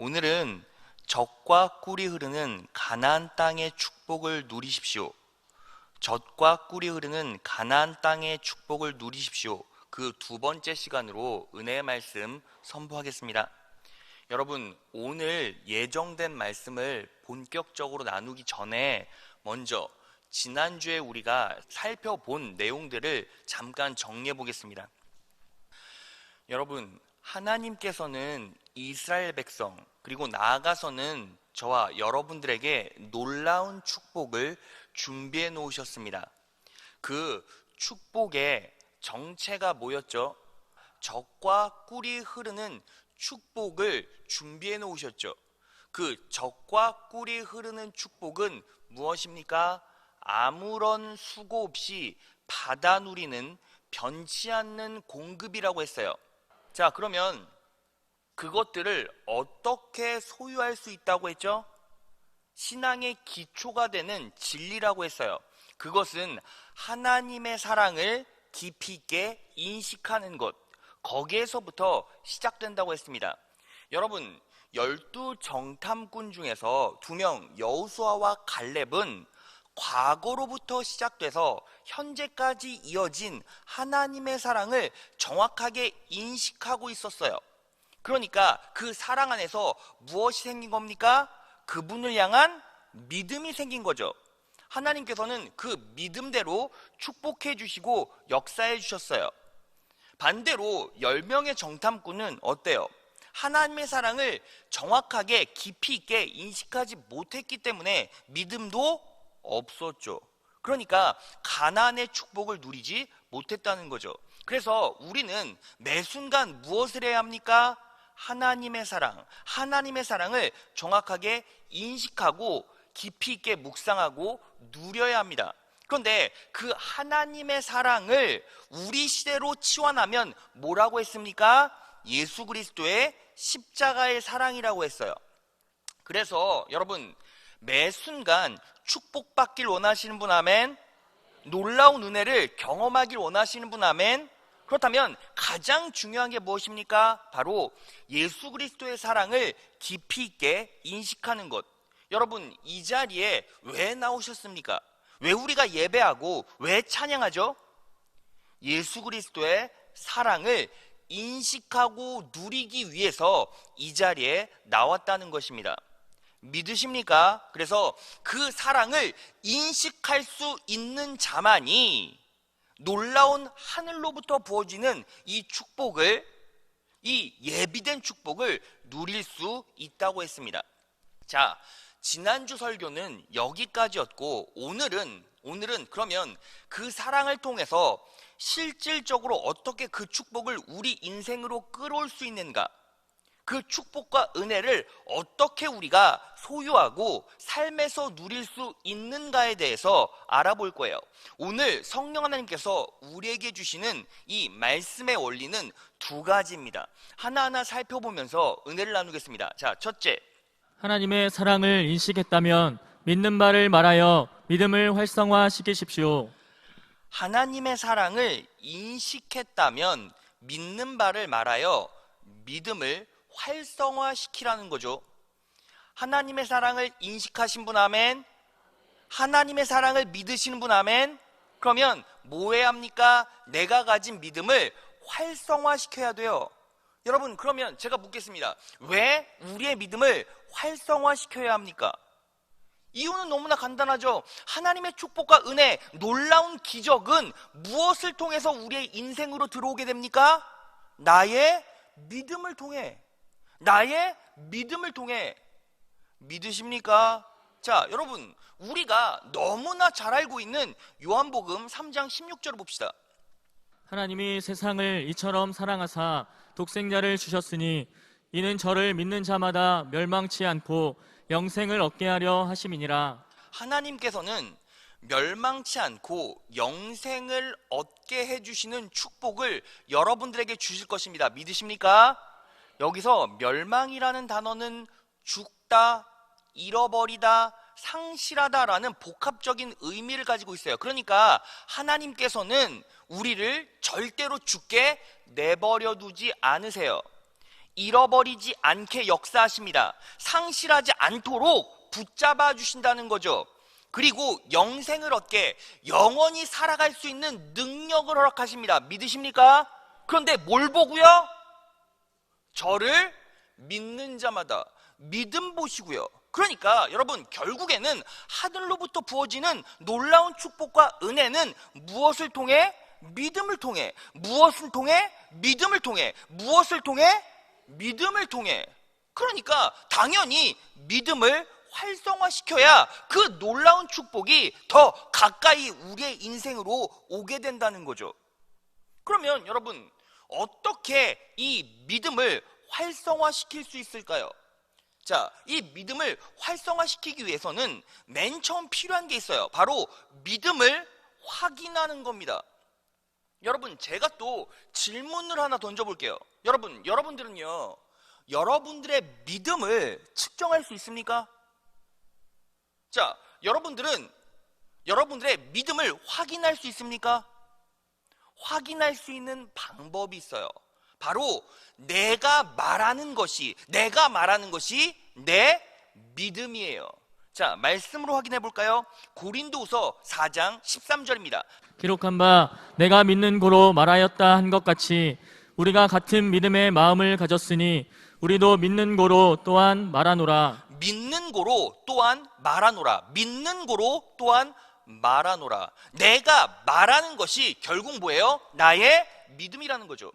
오늘은 젖과 꿀이 흐르는 가나안 땅의 축복을 누리십시오. 젖과 꿀이 흐르는 가나안 땅의 축복을 누리십시오. 그 두 번째 시간으로 은혜의 말씀 선포하겠습니다. 여러분, 오늘 예정된 말씀을 본격적으로 나누기 전에 먼저 지난주에 우리가 살펴본 내용들을 잠깐 정리해 보겠습니다. 여러분, 하나님께서는 이스라엘 백성 그리고 나아가서는 저와 여러분들에게 놀라운 축복을 준비해 놓으셨습니다. 그 축복의 정체가 뭐였죠? 젖과 꿀이 흐르는 축복을 준비해 놓으셨죠. 그 젖과 꿀이 흐르는 축복은 무엇입니까? 아무런 수고 없이 받아 누리는 변치 않는 공급이라고 했어요. 자, 그러면 그것들을 어떻게 소유할 수 있다고 했죠? 신앙의 기초가 되는 진리라고 했어요. 그것은 하나님의 사랑을 깊이 있게 인식하는 것, 거기에서부터 시작된다고 했습니다. 여러분, 12 정탐꾼 중에서 2명 여호수아와 갈렙은 과거로부터 시작돼서 현재까지 이어진 하나님의 사랑을 정확하게 인식하고 있었어요. 그러니까 그 사랑 안에서 무엇이 생긴 겁니까? 그분을 향한 믿음이 생긴 거죠. 하나님께서는 그 믿음대로 축복해 주시고 역사해 주셨어요. 반대로 10명의 정탐꾼은 어때요? 하나님의 사랑을 정확하게 깊이 있게 인식하지 못했기 때문에 믿음도 없었죠. 그러니까 가나안의 축복을 누리지 못했다는 거죠. 그래서 우리는 매 순간 무엇을 해야 합니까? 하나님의 사랑을 정확하게 인식하고 깊이 있게 묵상하고 누려야 합니다. 그런데 그 하나님의 사랑을 우리 시대로 치환하면 뭐라고 했습니까? 예수 그리스도의 십자가의 사랑이라고 했어요. 그래서 여러분, 매 순간 축복받길 원하시는 분 아멘? 놀라운 은혜를 경험하길 원하시는 분 아멘? 그렇다면 가장 중요한 게 무엇입니까? 바로 예수 그리스도의 사랑을 깊이 있게 인식하는 것. 여러분, 이 자리에 왜 나오셨습니까? 왜 우리가 예배하고 왜 찬양하죠? 예수 그리스도의 사랑을 인식하고 누리기 위해서 이 자리에 나왔다는 것입니다. 믿으십니까? 그래서 그 사랑을 인식할 수 있는 자만이 놀라운 하늘로부터 부어지는 이 축복을, 이 예비된 축복을 누릴 수 있다고 했습니다. 자, 지난주 설교는 여기까지였고 오늘은 그러면 그 사랑을 통해서 실질적으로 어떻게 그 축복을 우리 인생으로 끌어올 수 있는가, 그 축복과 은혜를 어떻게 우리가 소유하고 삶에서 누릴 수 있는가에 대해서 알아볼 거예요. 오늘 성령 하나님께서 우리에게 주시는 이 말씀의 원리는 두 가지입니다. 하나하나 살펴보면서 은혜를 나누겠습니다. 자, 첫째, 하나님의 사랑을 인식했다면 믿는 바를 말하여 믿음을 활성화시키십시오. 하나님의 사랑을 인식했다면 믿는 바를 말하여 믿음을 활성화시키라는 거죠. 하나님의 사랑을 인식하신 분 아멘? 하나님의 사랑을 믿으시는 분 아멘? 그러면 뭐 해야 합니까? 내가 가진 믿음을 활성화시켜야 돼요. 여러분, 그러면 제가 묻겠습니다. 왜 우리의 믿음을 활성화시켜야 합니까? 이유는 너무나 간단하죠. 하나님의 축복과 은혜, 놀라운 기적은 무엇을 통해서 우리의 인생으로 들어오게 됩니까? 나의 믿음을 통해. 나의 믿음을 통해. 믿으십니까? 자, 여러분, 우리가 너무나 잘 알고 있는 요한복음 3장 16절을 봅시다. 하나님이 세상을 이처럼 사랑하사 독생자를 주셨으니 이는 저를 믿는 자마다 멸망치 않고 영생을 얻게 하려 하심이니라. 하나님께서는 멸망치 않고 영생을 얻게 해주시는 축복을 여러분들에게 주실 것입니다. 믿으십니까? 여기서 멸망이라는 단어는 죽다, 잃어버리다, 상실하다라는 복합적인 의미를 가지고 있어요. 그러니까 하나님께서는 우리를 절대로 죽게 내버려 두지 않으세요. 잃어버리지 않게 역사하십니다. 상실하지 않도록 붙잡아 주신다는 거죠. 그리고 영생을 얻게 영원히 살아갈 수 있는 능력을 허락하십니다. 믿으십니까? 그런데 뭘 보고요? 저를 믿는 자마다. 믿음 보시고요. 그러니까 여러분, 결국에는 하늘로부터 부어지는 놀라운 축복과 은혜는 무엇을 통해? 믿음을 통해. 무엇을 통해? 믿음을 통해. 무엇을 통해? 믿음을 통해. 그러니까 당연히 믿음을 활성화시켜야 그 놀라운 축복이 더 가까이 우리의 인생으로 오게 된다는 거죠. 그러면 여러분, 어떻게 이 믿음을 활성화시킬 수 있을까요? 자, 이 믿음을 활성화시키기 위해서는 맨 처음 필요한 게 있어요. 바로 믿음을 확인하는 겁니다. 여러분, 제가 또 질문을 하나 던져볼게요. 여러분들은요, 여러분들의 믿음을 측정할 수 있습니까? 자, 여러분들의 믿음을 확인할 수 있습니까? 확인할 수 있는 방법이 있어요. 바로 내가 말하는 것이 내 믿음이에요. 자, 말씀으로 확인해 볼까요? 고린도후서 4장 13절입니다. 기록한 바 내가 믿는 고로 말하였다 한 것 같이 우리가 같은 믿음의 마음을 가졌으니 우리도 믿는 고로 또한 말하노라. 믿는 고로 또한 말하노라. 믿는 고로 또한 말하노라. 내가 말하는 것이 결국 뭐예요? 나의 믿음이라는 거죠.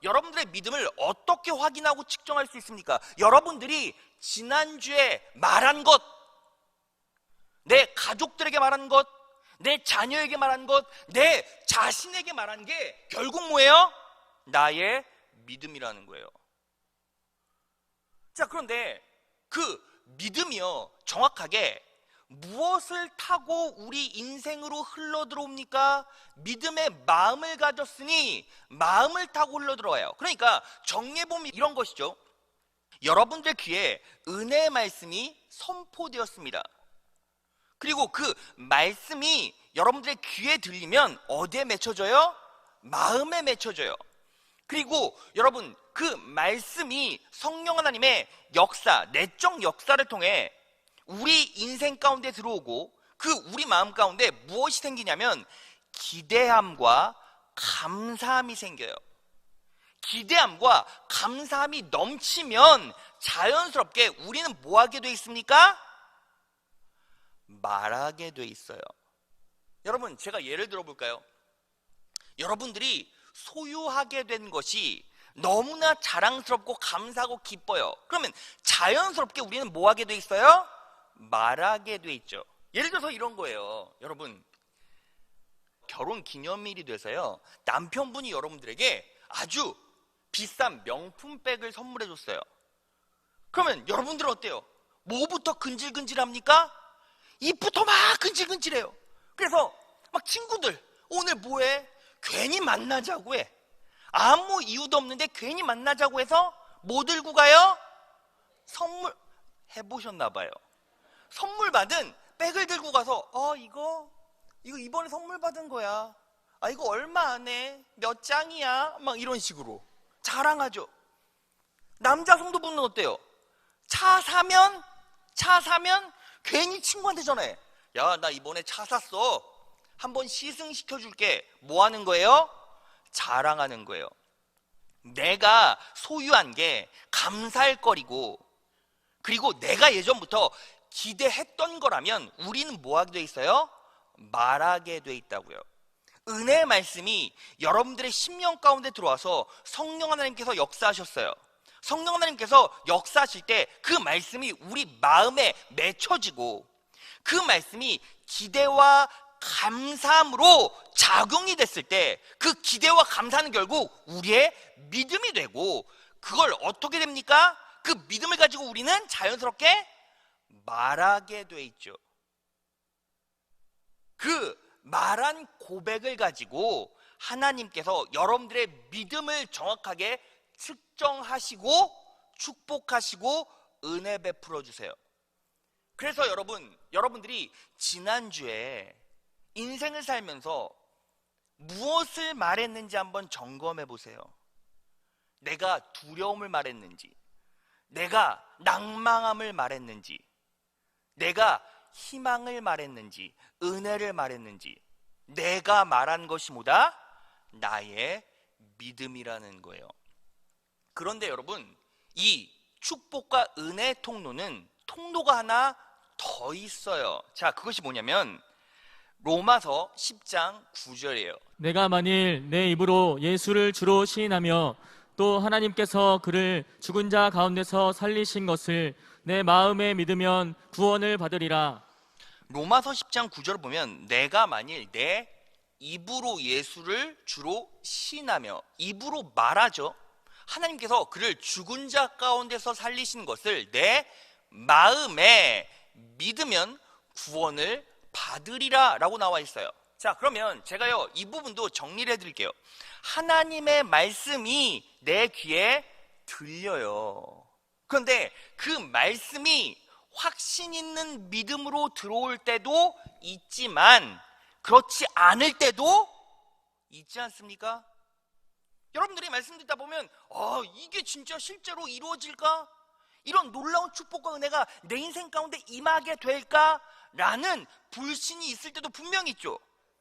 여러분들의 믿음을 어떻게 확인하고 측정할 수 있습니까? 여러분들이 지난주에 말한 것, 내 가족들에게 말한 것, 내 자녀에게 말한 것, 내 자신에게 말한 게 결국 뭐예요? 나의 믿음이라는 거예요. 자, 그런데 그 믿음이요, 정확하게 무엇을 타고 우리 인생으로 흘러들어옵니까? 믿음의 마음을 가졌으니 마음을 타고 흘러들어와요. 그러니까 정리해보면 이런 것이죠. 여러분들 귀에 은혜의 말씀이 선포되었습니다. 그리고 그 말씀이 여러분들의 귀에 들리면 어디에 맺혀져요? 마음에 맺혀져요. 그리고 여러분, 그 말씀이 성령 하나님의 역사, 내적 역사를 통해 우리 인생 가운데 들어오고 그 우리 마음 가운데 무엇이 생기냐면 기대함과 감사함이 생겨요. 기대함과 감사함이 넘치면 자연스럽게 우리는 뭐 하게 돼 있습니까? 말하게 돼 있어요. 여러분, 제가 예를 들어 볼까요? 여러분들이 소유하게 된 것이 너무나 자랑스럽고 감사하고 기뻐요. 그러면 자연스럽게 우리는 뭐 하게 돼 있어요? 말하게 돼 있죠. 예를 들어서 이런 거예요. 여러분, 결혼 기념일이 돼서요, 남편분이 여러분들에게 아주 비싼 명품백을 선물해 줬어요. 그러면 여러분들은 어때요? 뭐부터 근질근질합니까? 입부터 막 근질근질해요. 그래서 막 친구들 오늘 뭐해? 괜히 만나자고 해. 아무 이유도 없는데 괜히 만나자고 해서 뭐 들고 가요? 선물. 해보셨나 봐요. 선물 받은 백을 들고 가서 이거 이번에 선물 받은 거야. 이거 얼마 안 해? 몇 장이야? 막 이런 식으로 자랑하죠. 남자 성도분은 어때요? 차 사면 괜히 친구한테 전화해. 야, 나 이번에 차 샀어. 한번 시승시켜줄게. 뭐 하는 거예요? 자랑하는 거예요. 내가 소유한 게 감사할 거리고, 그리고 내가 예전부터 기대했던 거라면 우리는 뭐 하게 돼 있어요? 말하게 돼 있다고요. 은혜의 말씀이 여러분들의 심령 가운데 들어와서 성령 하나님께서 역사하셨어요. 성령 하나님께서 역사하실 때 그 말씀이 우리 마음에 맺혀지고, 그 말씀이 기대와 감사함으로 작용이 됐을 때 그 기대와 감사는 결국 우리의 믿음이 되고, 그걸 어떻게 됩니까? 그 믿음을 가지고 우리는 자연스럽게 말하게 돼 있죠. 그 말한 고백을 가지고 하나님께서 여러분들의 믿음을 정확하게 측정하시고 축복하시고 은혜 베풀어 주세요. 그래서 여러분들이 지난주에 인생을 살면서 무엇을 말했는지 한번 점검해 보세요. 내가 두려움을 말했는지, 내가 낭망함을 말했는지, 내가 희망을 말했는지, 은혜를 말했는지, 내가 말한 것이 뭐다? 나의 믿음이라는 거예요. 그런데 여러분, 이 축복과 은혜의 통로가 하나 더 있어요. 자, 그것이 뭐냐면 로마서 10장 9절이에요. 내가 만일 내 입으로 예수를 주로 시인하며 또 하나님께서 그를 죽은 자 가운데서 살리신 것을 내 마음에 믿으면 구원을 받으리라. 로마서 10장 9절을 보면 내가 만일 내 입으로 예수를 주로 시인하며, 입으로 말하죠. 하나님께서 그를 죽은 자 가운데서 살리신 것을 내 마음에 믿으면 구원을 받으리라 라고 나와 있어요. 자, 그러면 제가요 이 부분도 정리를 해드릴게요. 하나님의 말씀이 내 귀에 들려요. 그런데 그 말씀이 확신 있는 믿음으로 들어올 때도 있지만 그렇지 않을 때도 있지 않습니까? 여러분들이 말씀 듣다 보면 이게 진짜 실제로 이루어질까? 이런 놀라운 축복과 은혜가 내 인생 가운데 임하게 될까? 라는 불신이 있을 때도 분명히 있죠.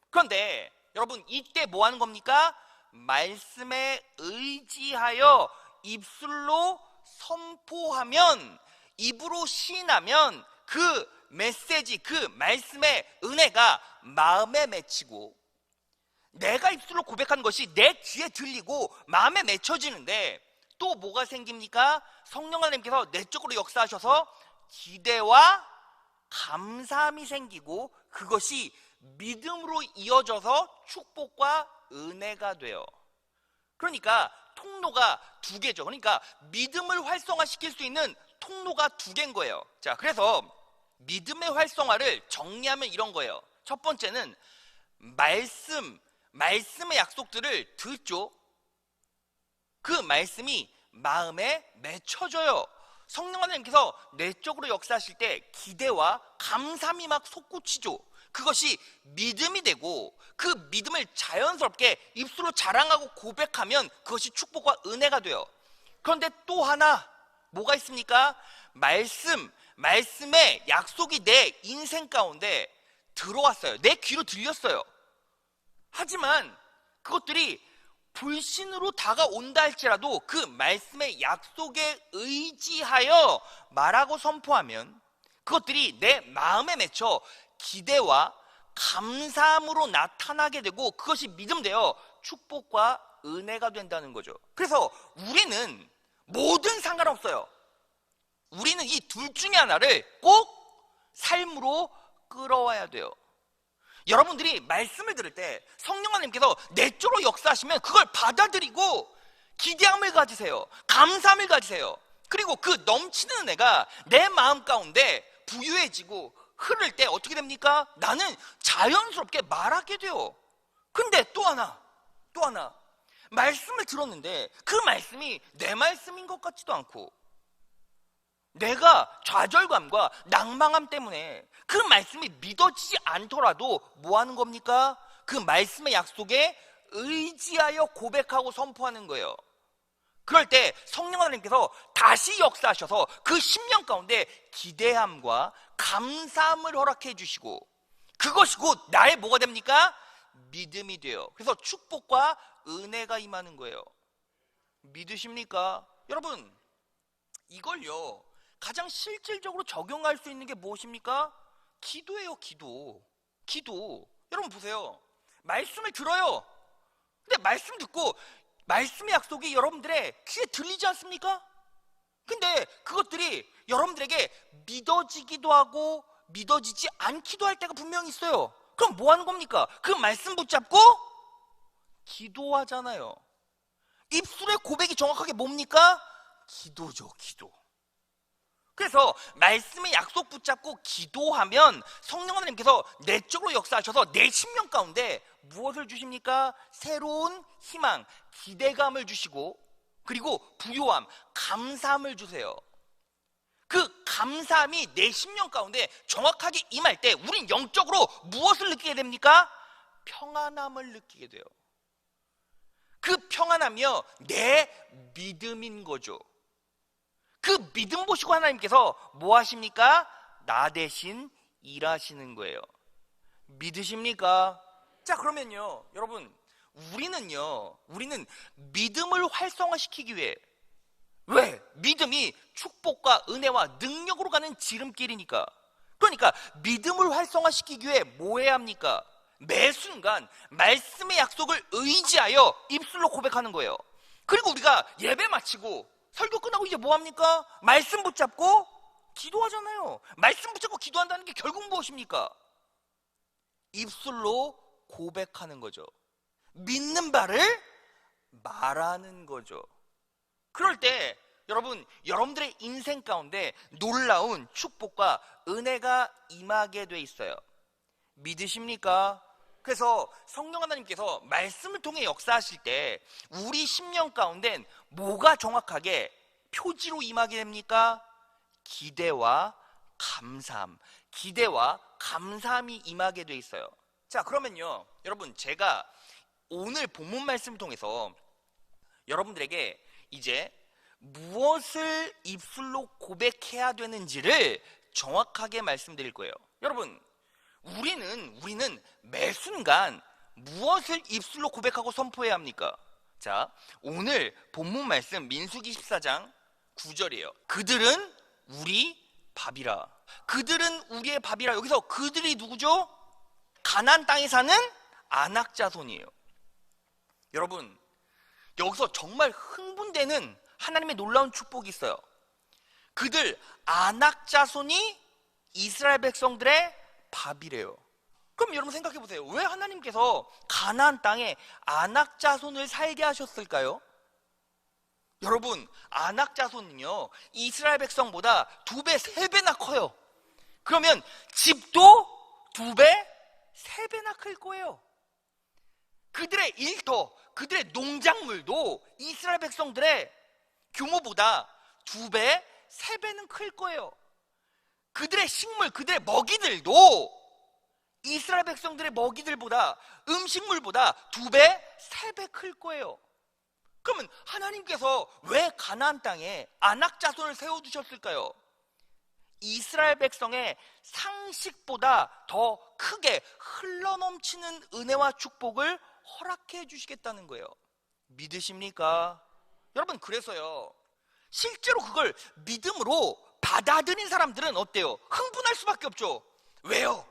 그런데 여러분, 이때 뭐 하는 겁니까? 말씀에 의지하여 입술로 선포하면, 입으로 시인하면 그 메시지, 그 말씀의 은혜가 마음에 맺히고, 내가 입술로 고백한 것이 내 귀에 들리고 마음에 맺혀지는데 또 뭐가 생깁니까? 성령 하나님께서 내 쪽으로 역사하셔서 기대와 감사함이 생기고 그것이 믿음으로 이어져서 축복과 은혜가 돼요. 그러니까 통로가 두 개죠. 그러니까 믿음을 활성화시킬 수 있는 통로가 두 개인 거예요. 자, 그래서 믿음의 활성화를 정리하면 이런 거예요. 첫 번째는 말씀의 약속들을 듣죠. 그 말씀이 마음에 맺혀져요. 성령 하나님께서 내 쪽으로 역사하실 때 기대와 감사함이 막 솟구치죠. 그것이 믿음이 되고 그 믿음을 자연스럽게 입술로 자랑하고 고백하면 그것이 축복과 은혜가 돼요. 그런데 또 하나 뭐가 있습니까? 말씀의 약속이 내 인생 가운데 들어왔어요. 내 귀로 들렸어요. 하지만 그것들이 불신으로 다가온다 할지라도 그 말씀의 약속에 의지하여 말하고 선포하면 그것들이 내 마음에 맺혀 기대와 감사함으로 나타나게 되고 그것이 믿음되어 축복과 은혜가 된다는 거죠. 그래서 우리는 뭐든 상관없어요. 우리는 이 둘 중에 하나를 꼭 삶으로 끌어와야 돼요. 여러분들이 말씀을 들을 때 성령 하나님께서 내 쪽으로 역사하시면 그걸 받아들이고 기대함을 가지세요. 감사함을 가지세요. 그리고 그 넘치는 은혜가 내 마음 가운데 부유해지고 흐를 때 어떻게 됩니까? 나는 자연스럽게 말하게 돼요. 근데 또 하나 말씀을 들었는데 그 말씀이 내 말씀인 것 같지도 않고 내가 좌절감과 낭망함 때문에 그 말씀이 믿어지지 않더라도 뭐 하는 겁니까? 그 말씀의 약속에 의지하여 고백하고 선포하는 거예요. 그럴 때 성령 하나님께서 다시 역사하셔서 그 심령 가운데 기대함과 감사함을 허락해 주시고 그것이 곧 나의 뭐가 됩니까? 믿음이 돼요. 그래서 축복과 은혜가 임하는 거예요. 믿으십니까? 여러분, 이걸요 가장 실질적으로 적용할 수 있는 게 무엇입니까? 기도예요. 기도. 여러분 보세요. 말씀을 들어요. 근데 말씀 듣고 말씀의 약속이 여러분들의 귀에 들리지 않습니까? 근데 그것들이 여러분들에게 믿어지기도 하고 믿어지지 않기도 할 때가 분명히 있어요. 그럼 뭐 하는 겁니까? 그 말씀 붙잡고 기도하잖아요. 입술의 고백이 정확하게 뭡니까? 기도죠, 기도. 그래서 말씀의 약속 붙잡고 기도하면 성령 하나님께서 내 쪽으로 역사하셔서 내 심령 가운데 무엇을 주십니까? 새로운 희망, 기대감을 주시고 그리고 부요함, 감사함을 주세요. 그 감사함이 내 심령 가운데 정확하게 임할 때 우린 영적으로 무엇을 느끼게 됩니까? 평안함을 느끼게 돼요. 그 평안함이요, 내 믿음인 거죠. 그 믿음 보시고 하나님께서 뭐 하십니까? 나 대신 일하시는 거예요. 믿으십니까? 자, 그러면요, 여러분, 우리는 믿음을 활성화시키기 위해, 왜? 믿음이 축복과 은혜와 능력으로 가는 지름길이니까. 그러니까 믿음을 활성화시키기 위해 뭐 해야 합니까? 매 순간 말씀의 약속을 의지하여 입술로 고백하는 거예요. 그리고 우리가 예배 마치고 설교 끝나고 이제 뭐 합니까? 말씀 붙잡고 기도하잖아요. 말씀 붙잡고 기도한다는 게 결국 무엇입니까? 입술로 고백하는 거죠. 믿는 바를 말하는 거죠. 그럴 때 여러분들의 인생 가운데 놀라운 축복과 은혜가 임하게 돼 있어요. 믿으십니까? 그래서 성령 하나님께서 말씀을 통해 역사하실 때 우리 심령 가운데 뭐가 정확하게 표지로 임하게 됩니까? 기대와 감사함이 임하게 돼 있어요. 자, 그러면요, 여러분, 제가 오늘 본문 말씀을 통해서 여러분들에게 이제 무엇을 입술로 고백해야 되는지를 정확하게 말씀드릴 거예요. 여러분, 우리는 매 순간 무엇을 입술로 고백하고 선포해야 합니까? 자, 오늘 본문 말씀 민수기 14장 9절이에요. 그들은 우리 밥이라. 그들은 우리의 밥이라. 여기서 그들이 누구죠? 가나안 땅에 사는 아낙 자손이에요. 여러분, 여기서 정말 흥분되는 하나님의 놀라운 축복이 있어요. 그들 아낙 자손이 이스라엘 백성들의 밥이래요. 그럼 여러분 생각해 보세요. 왜 하나님께서 가나안 땅에 아낙 자손을 살게 하셨을까요? 여러분, 아낙 자손은요, 이스라엘 백성보다 2배, 3배나 커요. 그러면 집도 2배, 3배나 클 거예요. 그들의 일터, 그들의 농작물도 이스라엘 백성들의 규모보다 2배, 3배는 클 거예요. 그들의 식물, 그들의 먹이들도 이스라엘 백성들의 먹이들보다, 음식물보다 2배, 3배 클 거예요. 그러면 하나님께서 왜 가나안 땅에 아낙 자손을 세워두셨을까요? 이스라엘 백성의 상식보다 더 크게 흘러넘치는 은혜와 축복을 허락해 주시겠다는 거예요. 믿으십니까? 여러분, 그래서요, 실제로 그걸 믿음으로 받아들인 사람들은 어때요? 흥분할 수밖에 없죠. 왜요?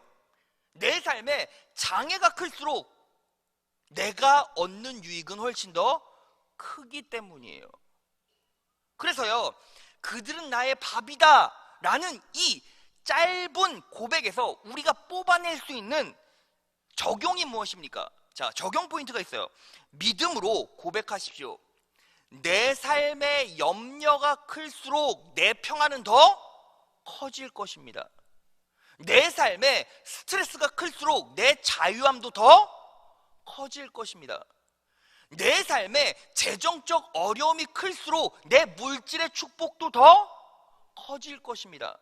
내 삶에 장애가 클수록 내가 얻는 유익은 훨씬 더 크기 때문이에요. 그래서요, 그들은 나의 밥이다 라는 이 짧은 고백에서 우리가 뽑아낼 수 있는 적용이 무엇입니까? 자, 적용 포인트가 있어요. 믿음으로 고백하십시오. 내 삶의 염려가 클수록 내 평안은 더 커질 것입니다. 내 삶에 스트레스가 클수록 내 자유함도 더 커질 것입니다. 내 삶에 재정적 어려움이 클수록 내 물질의 축복도 더 커질 것입니다.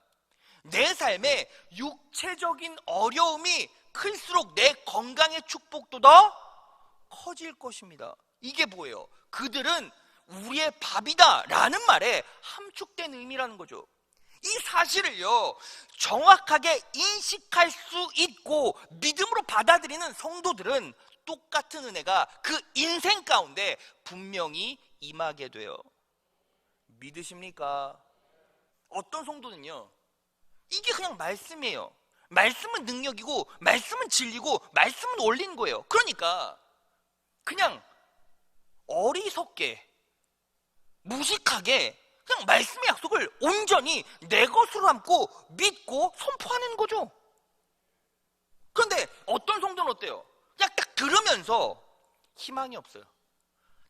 내 삶에 육체적인 어려움이 클수록 내 건강의 축복도 더 커질 것입니다. 이게 뭐예요? 그들은 우리의 밥이다 라는 말에 함축된 의미라는 거죠. 이 사실을요, 정확하게 인식할 수 있고 믿음으로 받아들이는 성도들은 똑같은 은혜가 그 인생 가운데 분명히 임하게 돼요. 믿으십니까? 어떤 성도는요, 이게 그냥 말씀이에요. 말씀은 능력이고 말씀은 진리고 말씀은 원리인 거예요. 그러니까 그냥 어리석게 무식하게 그냥 말씀의 약속을 온전히 내 것으로 삼고 믿고 선포하는 거죠. 그런데 어떤 성도는 어때요? 그냥 딱 들으면서 희망이 없어요.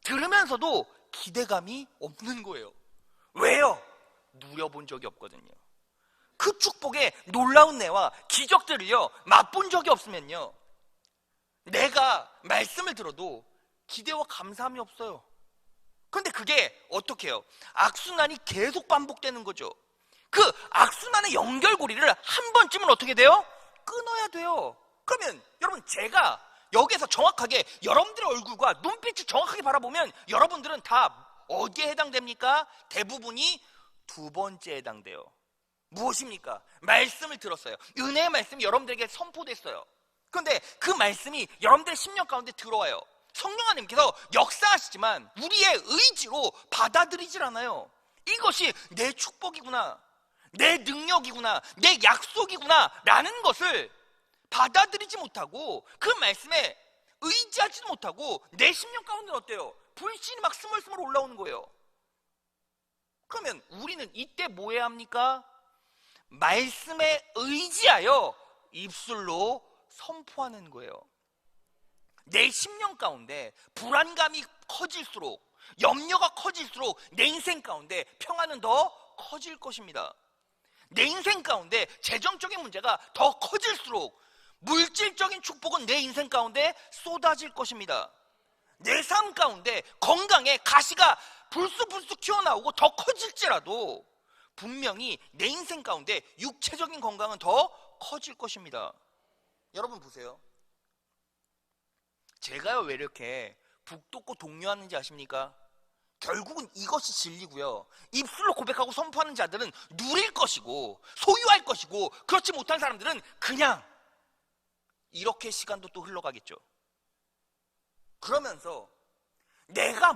들으면서도 기대감이 없는 거예요. 왜요? 누려본 적이 없거든요. 그 축복의 놀라운 은혜와 기적들을요, 맛본 적이 없으면요, 내가 말씀을 들어도 기대와 감사함이 없어요. 그런데 그게 어떻게 해요? 악순환이 계속 반복되는 거죠. 그 악순환의 연결고리를 한 번쯤은 어떻게 돼요? 끊어야 돼요. 그러면 여러분, 제가 여기에서 정확하게 여러분들의 얼굴과 눈빛을 정확하게 바라보면 여러분들은 다 어디에 해당됩니까? 대부분이 두 번째에 해당돼요. 무엇입니까? 말씀을 들었어요. 은혜의 말씀이 여러분들에게 선포됐어요. 그런데 그 말씀이 여러분들의 심령 가운데 들어와요. 성령 하나님께서 역사하시지만 우리의 의지로 받아들이질 않아요. 이것이 내 축복이구나, 내 능력이구나, 내 약속이구나 라는 것을 받아들이지 못하고 그 말씀에 의지하지도 못하고 내 심령 가운데는 어때요? 불신이 막 스멀스멀 올라오는 거예요. 그러면 우리는 이때 뭐 해야 합니까? 말씀에 의지하여 입술로 선포하는 거예요. 내 심령 가운데 불안감이 커질수록, 염려가 커질수록 내 인생 가운데 평안은 더 커질 것입니다. 내 인생 가운데 재정적인 문제가 더 커질수록 물질적인 축복은 내 인생 가운데 쏟아질 것입니다. 내 삶 가운데 건강에 가시가 불쑥불쑥 튀어나오고 더 커질지라도 분명히 내 인생 가운데 육체적인 건강은 더 커질 것입니다. 여러분 보세요. 제가요 왜 이렇게 북돋고 독려하는지 아십니까? 결국은 이것이 진리고요. 입술로 고백하고 선포하는 자들은 누릴 것이고 소유할 것이고, 그렇지 못한 사람들은 그냥 이렇게 시간도 또 흘러가겠죠. 그러면서 내가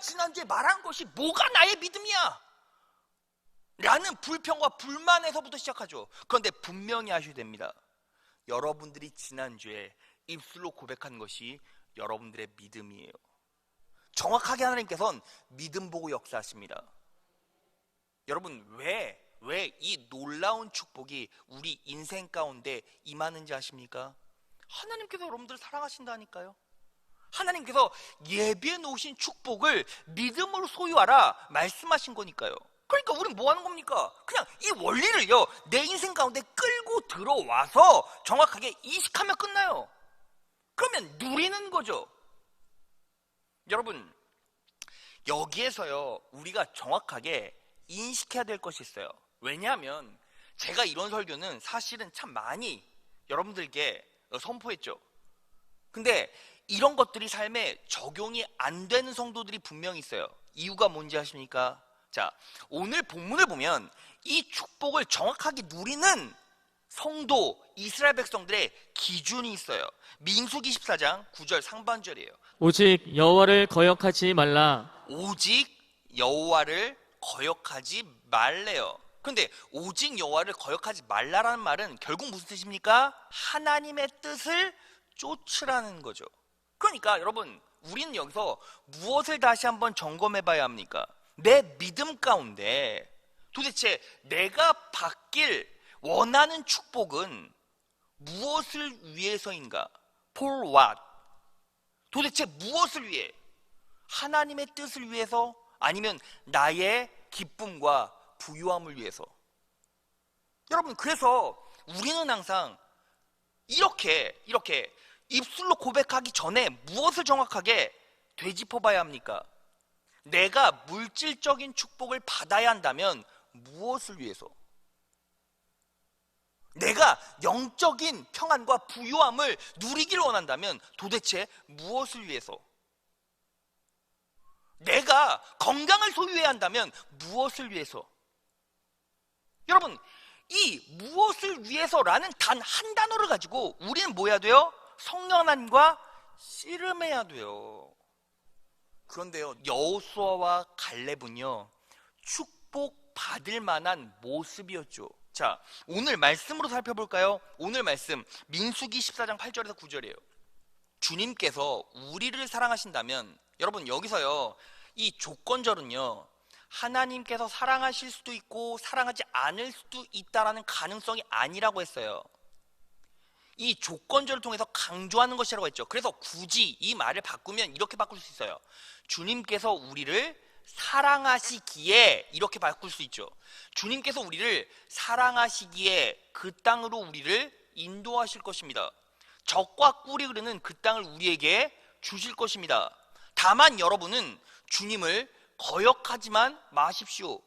지난주에 말한 것이 뭐가 나의 믿음이야 라는 불평과 불만에서부터 시작하죠. 그런데 분명히 아셔야 됩니다. 여러분들이 지난주에 입술로 고백한 것이 여러분들의 믿음이에요. 정확하게 하나님께서는 믿음 보고 역사하십니다. 여러분 왜 이 놀라운 축복이 우리 인생 가운데 임하는지 아십니까? 하나님께서 여러분들을 사랑하신다니까요. 하나님께서 예비해 놓으신 축복을 믿음으로 소유하라 말씀하신 거니까요. 그러니까 우린 뭐 하는 겁니까? 그냥 이 원리를요 내 인생 가운데 끌고 들어와서 정확하게 이식하면 끝나요. 그러면 누리는 거죠. 여러분 여기에서요 우리가 정확하게 인식해야 될 것이 있어요. 왜냐하면 제가 이런 설교는 사실은 참 많이 여러분들께 선포했죠. 근데 이런 것들이 삶에 적용이 안 되는 성도들이 분명히 있어요. 이유가 뭔지 아십니까? 자, 오늘 본문을 보면 이 축복을 정확하게 누리는 성도, 이스라엘 백성들의 기준이 있어요. 민수기 14장 9절 상반절이에요. 오직 여호와를 거역하지 말라. 오직 여호와를 거역하지 말래요. 그런데 오직 여호와를 거역하지 말라라는 말은 결국 무슨 뜻입니까? 하나님의 뜻을 쫓으라는 거죠. 그러니까 여러분 우리는 여기서 무엇을 다시 한번 점검해 봐야 합니까? 내 믿음 가운데 도대체 내가 받길 원하는 축복은 무엇을 위해서인가? For what? 도대체 무엇을 위해? 하나님의 뜻을 위해서? 아니면 나의 기쁨과 부유함을 위해서? 여러분 그래서 우리는 항상 이렇게 입술로 고백하기 전에 무엇을 정확하게 되짚어 봐야 합니까? 내가 물질적인 축복을 받아야 한다면 무엇을 위해서? 내가 영적인 평안과 부유함을 누리기를 원한다면 도대체 무엇을 위해서? 내가 건강을 소유해야 한다면 무엇을 위해서? 여러분 이 무엇을 위해서라는 단 한 단어를 가지고 우리는 뭐 해야 돼요? 성령 하나님과 씨름해야 돼요. 그런데요 여호수아와 갈렙은요 축복 받을 만한 모습이었죠. 자 오늘 말씀으로 살펴볼까요? 오늘 말씀 민수기 14장 8절에서 9절이에요. 주님께서 우리를 사랑하신다면, 여러분 여기서요 이 조건절은요 하나님께서 사랑하실 수도 있고 사랑하지 않을 수도 있다라는 가능성이 아니라고 했어요. 이 조건절을 통해서 강조하는 것이라고 했죠. 그래서 굳이 이 말을 바꾸면 이렇게 바꿀 수 있어요. 주님께서 우리를 사랑하시기에, 이렇게 바꿀 수 있죠. 주님께서 우리를 사랑하시기에 그 땅으로 우리를 인도하실 것입니다. 젖과 꿀이 흐르는 그 땅을 우리에게 주실 것입니다. 다만 여러분은 주님을 거역하지만 마십시오.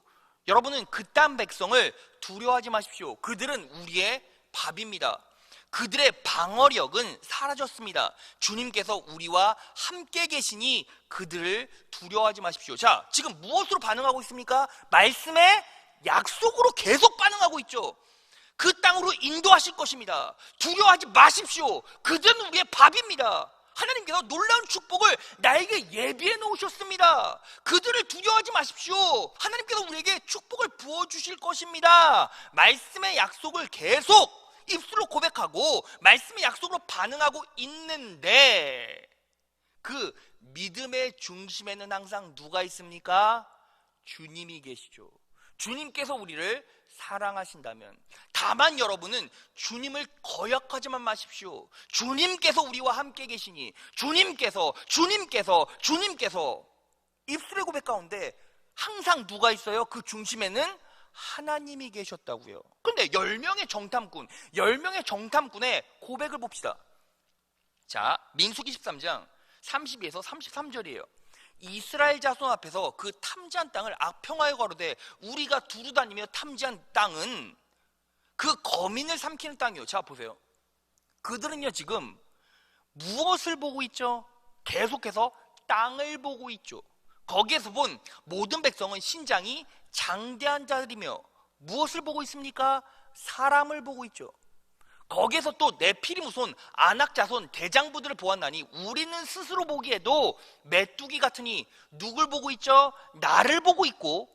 여러분은 그 땅 백성을 두려워하지 마십시오. 그들은 우리의 밥입니다. 그들의 방어력은 사라졌습니다. 주님께서 우리와 함께 계시니 그들을 두려워하지 마십시오. 자, 지금 무엇으로 반응하고 있습니까? 말씀의 약속으로 계속 반응하고 있죠. 그 땅으로 인도하실 것입니다. 두려워하지 마십시오. 그들은 우리의 밥입니다. 하나님께서 놀라운 축복을 나에게 예비해 놓으셨습니다. 그들을 두려워하지 마십시오. 하나님께서 우리에게 축복을 부어주실 것입니다. 말씀의 약속을 계속 입술로 고백하고 말씀의 약속으로 반응하고 있는데, 그 믿음의 중심에는 항상 누가 있습니까? 주님이 계시죠. 주님께서 우리를 사랑하신다면, 다만 여러분은 주님을 거역하지만 마십시오. 주님께서 우리와 함께 계시니, 주님께서 입술의 고백 가운데 항상 누가 있어요? 그 중심에는 하나님이 계셨다고요. 그런데 10명의 정탐꾼의 고백을 봅시다. 자, 민수기 13장 32에서 33절이에요. 이스라엘 자손 앞에서 그 탐지한 땅을 악평하여 가로되 우리가 두루다니며 탐지한 땅은 그 거민을 삼키는 땅이요. 자, 보세요. 그들은요, 지금 무엇을 보고 있죠? 계속해서 땅을 보고 있죠. 거기에서 본 모든 백성은 신장이 장대한 자들이며 무엇을 보고 있습니까? 사람을 보고 있죠. 거기에서 또 네피림 후손, 아낙 자손, 대장부들을 보았나니 우리는 스스로 보기에도 메뚜기 같으니 누굴 보고 있죠? 나를 보고 있고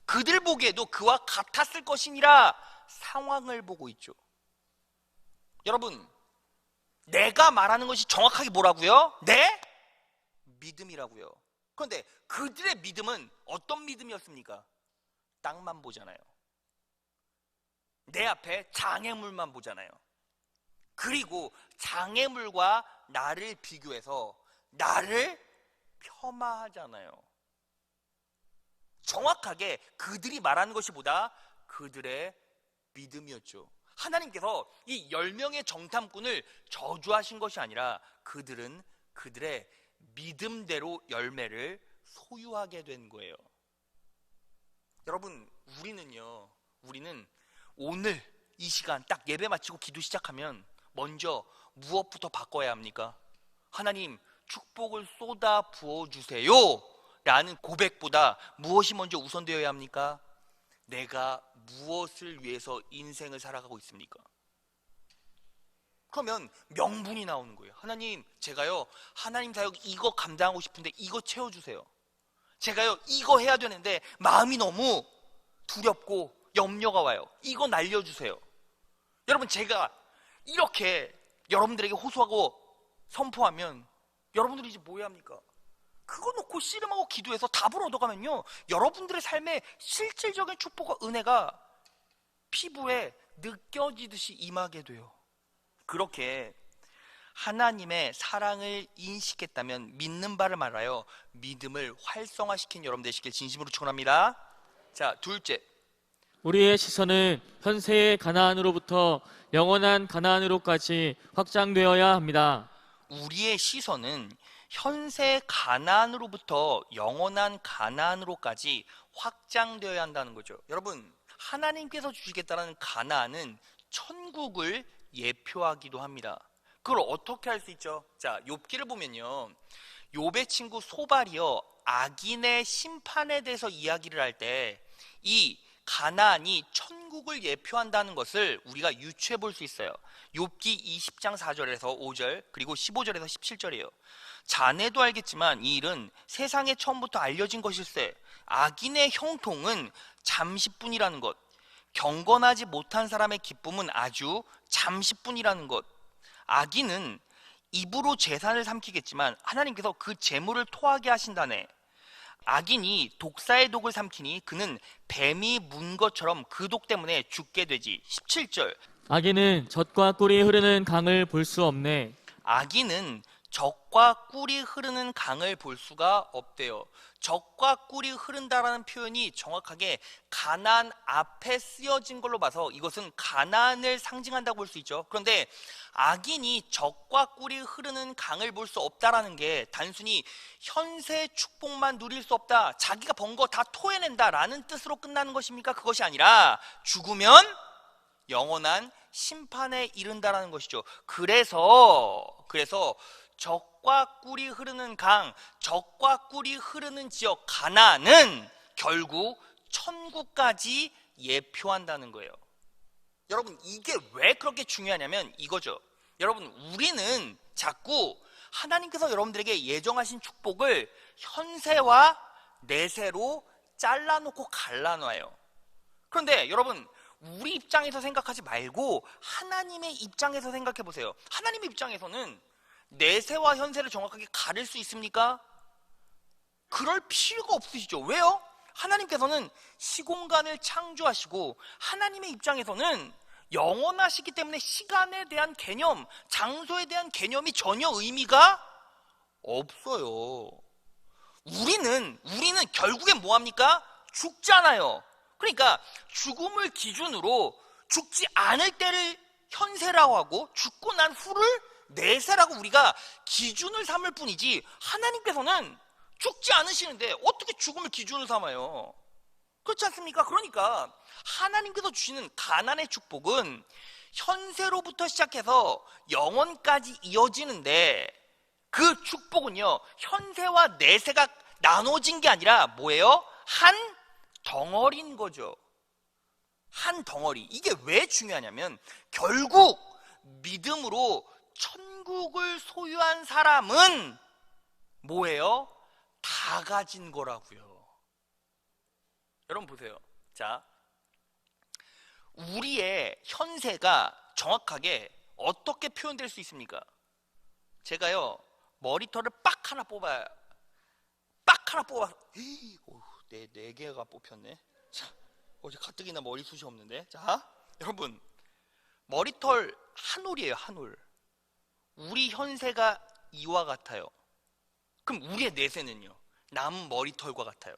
그들 보기에도 그와 같았을 것이니라 상황을 보고 있죠. 여러분, 내가 말하는 것이 정확하게 뭐라고요? 내 믿음이라고요. 그런데 그들의 믿음은 어떤 믿음이었습니까? 땅만 보잖아요. 내 앞에 장애물만 보잖아요. 그리고 장애물과 나를 비교해서 나를 폄하하잖아요. 정확하게 그들이 말하는 것이 보다 그들의 믿음이었죠. 하나님께서 이 10명의 정탐꾼을 저주하신 것이 아니라 그들은 그들의 믿음대로 열매를 소유하게 된 거예요. 여러분, 우리는 오늘 이 시간 딱 예배 마치고 기도 시작하면 먼저 무엇부터 바꿔야 합니까? 하나님, 축복을 쏟아 부어주세요 라는 고백보다 무엇이 먼저 우선되어야 합니까? 내가 무엇을 위해서 인생을 살아가고 있습니까? 그러면 명분이 나오는 거예요. 하나님, 제가요 하나님 사역 이거 감당하고 싶은데 이거 채워주세요. 제가요 이거 해야 되는데 마음이 너무 두렵고 염려가 와요. 이거 날려주세요. 여러분, 제가 이렇게 여러분들에게 호소하고 선포하면 여러분들이 이제 뭐 해야 합니까? 그거 놓고 씨름하고 기도해서 답을 얻어가면요, 여러분들의 삶에 실질적인 축복과 은혜가 피부에 느껴지듯이 임하게 돼요. 그렇게 하나님의 사랑을 인식했다면 믿는 바를 말하여 믿음을 활성화시킨 여러분 되시길 진심으로 축원합니다. 자, 둘째, 우리의 시선은 현세의 가나안으로부터 영원한 가나안으로까지 확장되어야 합니다. 우리의 시선은 현세 가나안으로부터 영원한 가나안으로까지 확장되어야 한다는 거죠. 여러분, 하나님께서 주시겠다는 가나안은 천국을 예표하기도 합니다. 그걸 어떻게 할 수 있죠? 자, 욥기를 보면요, 욥의 친구 소발이요 악인의 심판에 대해서 이야기를 할 때 이 가나안이 천국을 예표한다는 것을 우리가 유추해 볼 수 있어요. 욥기 20장 4절에서 5절 그리고 15절에서 17절이에요. 자네도 알겠지만 이 일은 세상에 처음부터 알려진 것일세. 악인의 형통은 잠시뿐이라는 것, 경건하지 못한 사람의 기쁨은 아주 잠시뿐이라는 것. 악인은 입으로 재산을 삼키겠지만 하나님께서 그 재물을 토하게 하신다네. 악인이 독사의 독을 삼키니 그는 뱀이 문 것처럼 그 독 때문에 죽게 되지. 17절, 악인은 젖과 꿀이 흐르는 강을 볼 수 없네. 악인은 젖과 꿀이 흐르는 강을 볼 수가 없대요. 젖과 꿀이 흐른다라는 표현이 정확하게 가나안 앞에 쓰여진 걸로 봐서 이것은 가나안을 상징한다고 볼 수 있죠. 그런데 악인이 젖과 꿀이 흐르는 강을 볼 수 없다라는 게 단순히 현세 축복만 누릴 수 없다, 자기가 번 거 다 토해낸다라는 뜻으로 끝나는 것입니까? 그것이 아니라 죽으면 영원한 심판에 이른다라는 것이죠. 그래서 적과 꿀이 흐르는 강, 적과 꿀이 흐르는 지역 가나안은 결국 천국까지 예표한다는 거예요. 여러분, 이게 왜 그렇게 중요하냐면 이거죠. 여러분, 우리는 자꾸 하나님께서 여러분들에게 예정하신 축복을 현세와 내세로 잘라놓고 갈라놔요. 그런데 여러분, 우리 입장에서 생각하지 말고 하나님의 입장에서 생각해 보세요. 하나님의 입장에서는 내세와 현세를 정확하게 가릴 수 있습니까? 그럴 필요가 없으시죠. 왜요? 하나님께서는 시공간을 창조하시고 하나님의 입장에서는 영원하시기 때문에 시간에 대한 개념, 장소에 대한 개념이 전혀 의미가 없어요. 우리는 결국엔 뭐합니까? 죽잖아요. 그러니까 죽음을 기준으로 죽지 않을 때를 현세라고 하고 죽고 난 후를 내세라고 우리가 기준을 삼을 뿐이지, 하나님께서는 죽지 않으시는데 어떻게 죽음을 기준으로 삼아요? 그렇지 않습니까? 그러니까 하나님께서 주시는 가나안의 축복은 현세로부터 시작해서 영원까지 이어지는데, 그 축복은요 현세와 내세가 나눠진 게 아니라 뭐예요? 한 덩어리인 거죠. 한 덩어리. 이게 왜 중요하냐면 결국 믿음으로 천국을 소유한 사람은 뭐예요? 다 가진 거라고요. 여러분 보세요. 자, 우리의 현세가 정확하게 어떻게 표현될 수 있습니까? 제가요 머리털을 빡 하나 뽑아서 네 개가 뽑혔네. 자, 어제 가뜩이나 머리숱이 없는데. 자, 여러분, 머리털 한 올이에요. 한 올. 우리 현세가 이와 같아요. 그럼 우리의 내세는요 남은 머리털과 같아요.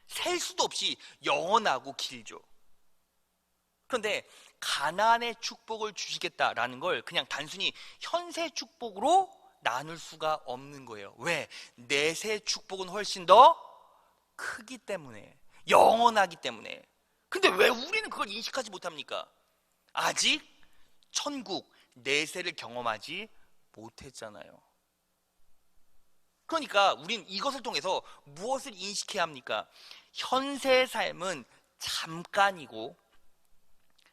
셀 수도 없이 영원하고 길죠. 그런데 가나안의 축복을 주시겠다라는 걸 그냥 단순히 현세 축복으로 나눌 수가 없는 거예요. 왜? 내세 축복은 훨씬 더 크기 때문에, 영원하기 때문에. 근데 왜 우리는 그걸 인식하지 못합니까? 아직 천국 내세를 경험하지 못했잖아요. 그러니까 우린 이것을 통해서 무엇을 인식해야 합니까? 현세의 삶은 잠깐이고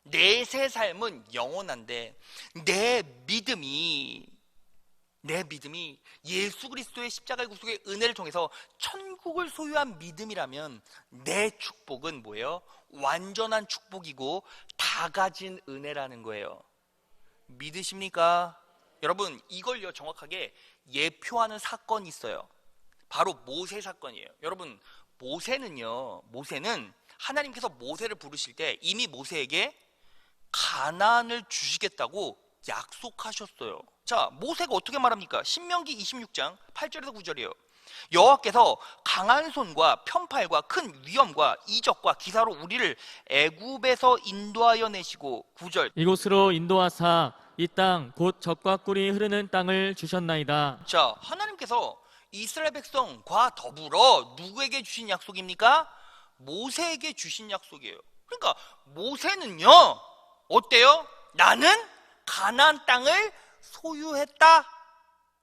내세 삶은 영원한데, 내 믿음이 예수 그리스도의 십자가의 구속의 은혜를 통해서 천국을 소유한 믿음이라면 내 축복은 뭐예요? 완전한 축복이고 다 가진 은혜라는 거예요. 믿으십니까? 여러분, 이걸요 정확하게 예표하는 사건이 있어요. 바로 모세 사건이에요. 여러분, 모세는 하나님께서 모세를 부르실 때 이미 모세에게 가나안을 주시겠다고 약속하셨어요. 자, 모세가 어떻게 말합니까? 신명기 26장 8절에서 9절이에요. 여호와께서 강한 손과 편팔과 큰 위엄과 이적과 기사로 우리를 애굽에서 인도하여 내시고, 9절, 이곳으로 인도하사 이 땅 곧 적과 꿀이 흐르는 땅을 주셨나이다. 자, 하나님께서 이스라엘 백성과 더불어 누구에게 주신 약속입니까? 모세에게 주신 약속이에요. 그러니까 모세는요 어때요? 나는 가나안 땅을 소유했다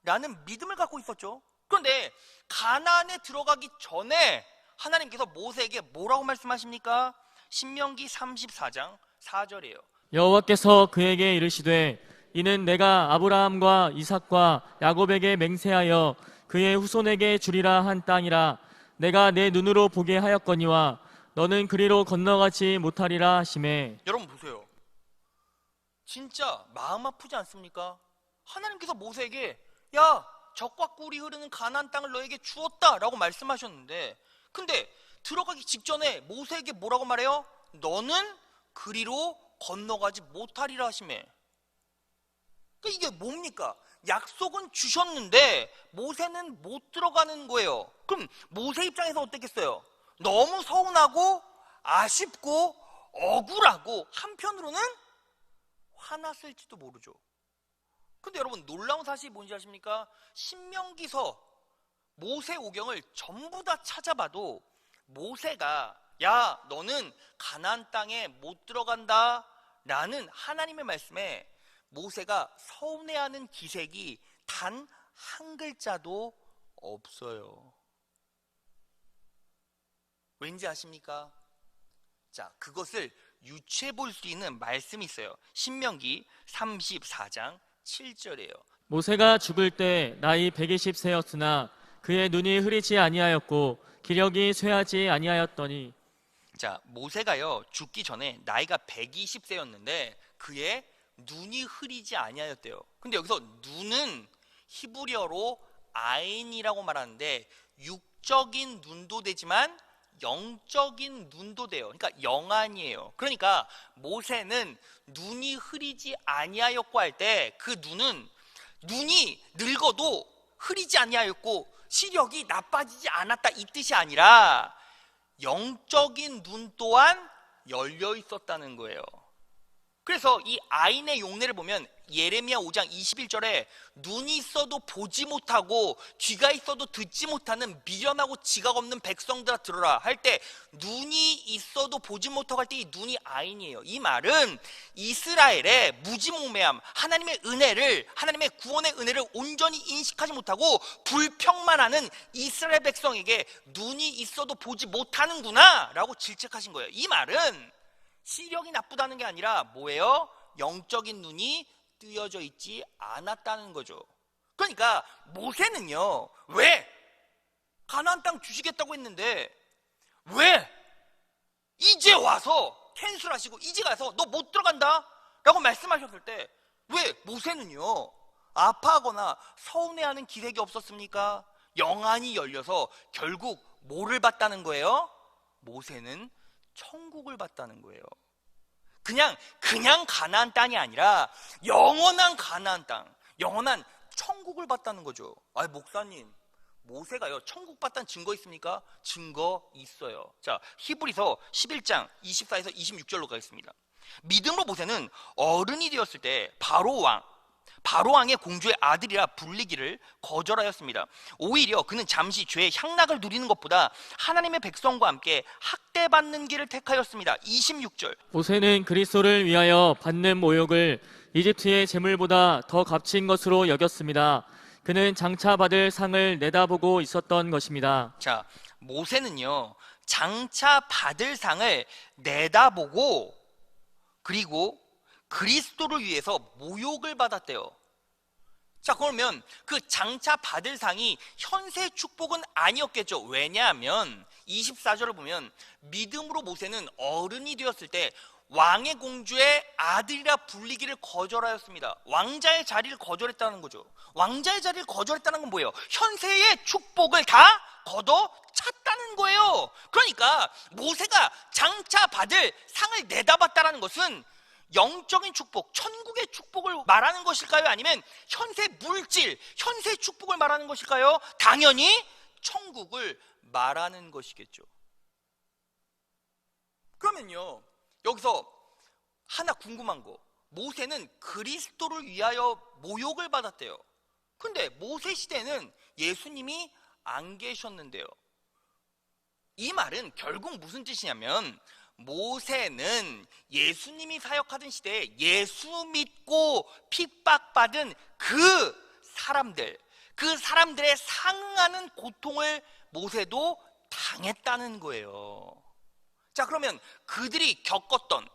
라는 믿음을 갖고 있었죠. 그런데 가나안에 들어가기 전에 하나님께서 모세에게 뭐라고 말씀하십니까? 신명기 34장 4절이에요. 여호와께서 그에게 이르시되 이는 내가 아브라함과 이삭과 야곱에게 맹세하여 그의 후손에게 주리라 한 땅이라. 내가 내 눈으로 보게 하였거니와 너는 그리로 건너가지 못하리라 하시매. 여러분 보세요. 진짜 마음 아프지 않습니까? 하나님께서 모세에게 야, 적과 꿀이 흐르는 가나안 땅을 너에게 주었다라고 말씀하셨는데, 근데 들어가기 직전에 모세에게 뭐라고 말해요? 너는 그리로 건너가지 못하리라 하시매. 그러니까 이게 뭡니까? 약속은 주셨는데 모세는 못 들어가는 거예요. 그럼 모세 입장에서 어땠겠어요? 너무 서운하고 아쉽고 억울하고 한편으로는 화났을지도 모르죠. 근데 여러분, 놀라운 사실이 뭔지 아십니까? 신명기서 모세오경을 전부 다 찾아봐도 모세가 야, 너는 가나안 땅에 못 들어간다 라는 하나님의 말씀에 모세가 서운해하는 기색이 단 한 글자도 없어요. 왠지 아십니까? 자, 그것을 유추해 볼 수 있는 말씀이 있어요. 신명기 34장 7절이에요. 모세가 죽을 때 나이 120세였으나 그의 눈이 흐리지 아니하였고 기력이 쇠하지 아니하였더니. 자, 모세가요 죽기 전에 나이가 120세였는데 그의 눈이 흐리지 아니하였대요. 근데 여기서 눈은 히브리어로 아인이라고 말하는데 육적인 눈도 되지만 영적인 눈도 돼요. 그러니까 영안이에요. 그러니까 모세는 눈이 흐리지 아니하였고 할 때 그 눈은 눈이 늙어도 흐리지 아니하였고 시력이 나빠지지 않았다 이 뜻이 아니라 영적인 눈 또한 열려 있었다는 거예요. 그래서 이 아인의 용례를 보면 예레미야 5장 21절에 눈이 있어도 보지 못하고 귀가 있어도 듣지 못하는 미련하고 지각 없는 백성들아 들어라 할 때 눈이 있어도 보지 못하고 할 때 이 눈이 아인이에요. 이 말은 이스라엘의 무지몽매함, 하나님의 은혜를, 하나님의 구원의 은혜를 온전히 인식하지 못하고 불평만 하는 이스라엘 백성에게 눈이 있어도 보지 못하는구나 라고 질책하신 거예요. 이 말은 시력이 나쁘다는 게 아니라 뭐예요? 영적인 눈이 뜨여져 있지 않았다는 거죠. 그러니까 모세는요 왜 가나안 땅 주시겠다고 했는데 왜 이제 와서 캔슬하시고 이제 가서 너 못 들어간다 라고 말씀하셨을 때 왜 모세는요 아파하거나 서운해하는 기색이 없었습니까? 영안이 열려서 결국 뭐를 봤다는 거예요? 모세는 천국을 봤다는 거예요. 그냥 가나안 땅이 아니라 영원한 가나안 땅, 영원한 천국을 봤다는 거죠. 아, 목사님, 모세가요 천국 봤다는 증거 있습니까? 증거 있어요. 자, 히브리서 11장 24에서 26절로 가겠습니다. 믿음으로 모세는 어른이 되었을 때 바로왕의 공주의 아들이라 불리기를 거절하였습니다. 오히려 그는 잠시 죄의 향락을 누리는 것보다 하나님의 백성과 함께 학대받는 길을 택하였습니다. 26절. 모세는 그리스도를 위하여 받는 모욕을 이집트의 재물보다 더 값진 것으로 여겼습니다. 그는 장차 받을 상을 내다보고 있었던 것입니다. 자, 모세는요 장차 받을 상을 내다보고 그리고 그리스도를 위해서 모욕을 받았대요. 자, 그러면 그 장차 받을 상이 현세 축복은 아니었겠죠. 왜냐하면 24절을 보면 믿음으로 모세는 어른이 되었을 때 왕의 공주의 아들이라 불리기를 거절하였습니다. 왕자의 자리를 거절했다는 거죠. 왕자의 자리를 거절했다는 건 뭐예요? 현세의 축복을 다 걷어찼다는 거예요. 그러니까 모세가 장차 받을 상을 내다봤다는 것은 영적인 축복, 천국의 축복을 말하는 것일까요? 아니면 현세 물질, 현세 축복을 말하는 것일까요? 당연히 천국을 말하는 것이겠죠. 그러면요 여기서 하나 궁금한 거, 모세는 그리스도를 위하여 모욕을 받았대요. 근데 모세 시대는 예수님이 안 계셨는데요. 이 말은 결국 무슨 뜻이냐면 모세는 예수님이 사역하던 시대에 예수 믿고 핍박받은 그 사람들의 상응하는 고통을 모세도 당했다는 거예요. 자, 그러면 그들이 겪었던